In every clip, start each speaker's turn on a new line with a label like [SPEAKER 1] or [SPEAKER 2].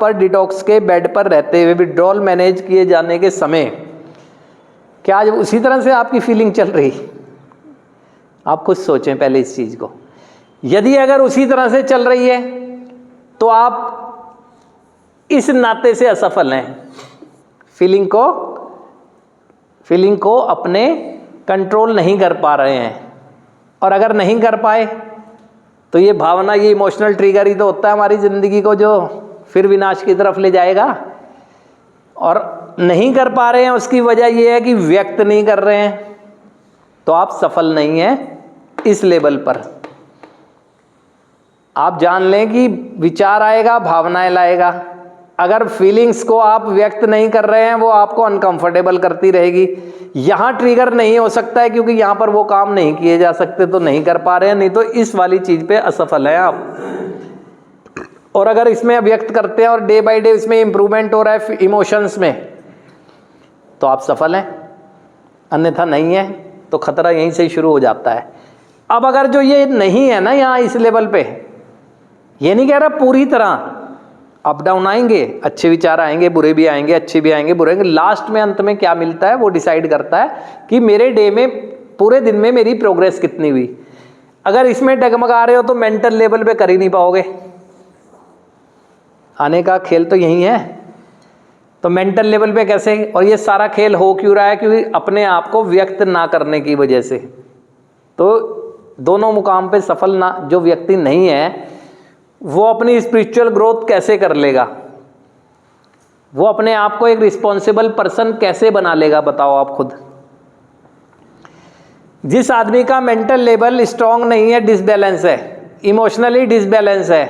[SPEAKER 1] पर डिटॉक्स के बेड पर रहते हुए विड्रॉल मैनेज किए जाने के समय क्या आज उसी तरह से आपकी फीलिंग चल रही? आप खुद सोचें पहले इस चीज़ को। यदि अगर उसी तरह से चल रही है तो आप इस नाते से असफल हैं। फीलिंग को अपने कंट्रोल नहीं कर पा रहे हैं, और अगर नहीं कर पाए तो ये भावना, ये इमोशनल ट्रिगर ही तो होता है हमारी ज़िंदगी को जो फिर विनाश की तरफ ले जाएगा। और नहीं कर पा रहे हैं उसकी वजह ये है कि व्यक्त नहीं कर रहे हैं, तो आप सफल नहीं हैं इस लेवल पर। आप जान लें कि विचार आएगा, भावनाएं लाएगा। अगर फीलिंग्स को आप व्यक्त नहीं कर रहे हैं वो आपको अनकंफर्टेबल करती रहेगी। यहाँ ट्रिगर नहीं हो सकता है क्योंकि यहाँ पर वो काम नहीं किए जा सकते, तो नहीं कर पा रहे हैं, नहीं तो इस वाली चीज़ पे असफल हैं आप। और अगर इसमें व्यक्त करते हैं और डे बाय डे इसमें इम्प्रूवमेंट हो रहा है इमोशंस में, तो आप सफल हैं, अन्यथा नहीं है। तो खतरा यहीं से शुरू हो जाता है। अब अगर जो ये नहीं है ना यहाँ इस लेवल पे, ये नहीं कह रहा पूरी तरह अप डाउन आएंगे, अच्छे विचार आएंगे, बुरे भी आएंगे, अच्छे भी आएंगे, बुरे आएंगे, लास्ट में अंत में क्या मिलता है वो डिसाइड करता है कि मेरे डे में, पूरे दिन में मेरी प्रोग्रेस कितनी हुई। अगर इसमें डगमगा रहे हो तो मेंटल लेवल पे कर ही नहीं पाओगे। आने का खेल तो यही है। तो मेंटल लेवल पे कैसे? और ये सारा खेल हो क्यों रहा है? क्योंकि अपने आप को व्यक्त ना करने की वजह से। तो दोनों मुकाम पे सफल ना जो व्यक्ति नहीं है वो अपनी स्पिरिचुअल ग्रोथ कैसे कर लेगा? वो अपने आप को एक रिस्पॉन्सिबल पर्सन कैसे बना लेगा? बताओ आप खुद। जिस आदमी का मेंटल लेवल स्ट्रांग नहीं है, डिसबैलेंस है, इमोशनली डिसबैलेंस है,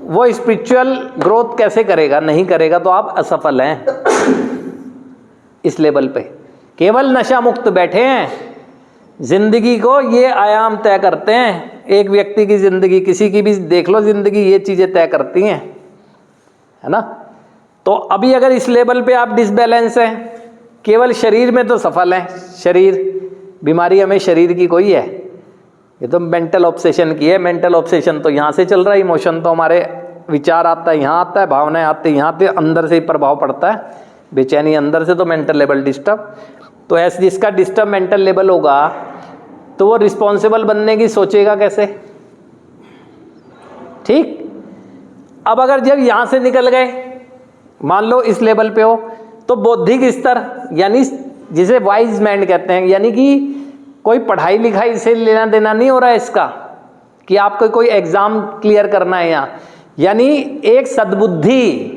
[SPEAKER 1] वो स्पिरिचुअल ग्रोथ कैसे करेगा? नहीं करेगा, तो आप असफल हैं इस लेवल पे। केवल नशा मुक्त बैठे हैं। जिंदगी को ये आयाम तय करते हैं। एक व्यक्ति की जिंदगी, किसी की भी देख लो जिंदगी, ये चीजें तय करती हैं, है ना। तो अभी अगर इस लेवल पे आप डिसबैलेंस हैं, केवल शरीर में तो सफल हैं। शरीर बीमारी हमें शरीर की कोई है, ये तो मेंटल ऑब्सेशन की है। मेंटल ऑब्सेशन तो यहाँ से चल रहा है, इमोशन तो हमारे विचार आता है यहाँ आता है, भावनाएं आती है यहाँ पे, अंदर से ही प्रभाव पड़ता है, बेचैनी अंदर से, तो मेंटल लेवल डिस्टर्ब। तो ऐसे जिसका डिस्टर्ब मेंटल लेवल होगा तो वो रिस्पॉन्सिबल बनने की सोचेगा कैसे? ठीक। अब अगर जब यहाँ से निकल गए, मान लो इस लेवल पे हो, तो बौद्धिक स्तर, यानी जिसे वाइज माइंड कहते हैं, यानी कि कोई पढ़ाई लिखाई से लेना देना नहीं हो रहा है इसका कि आपको कोई एग्जाम क्लियर करना है यहाँ, यानी एक सद्बुद्धि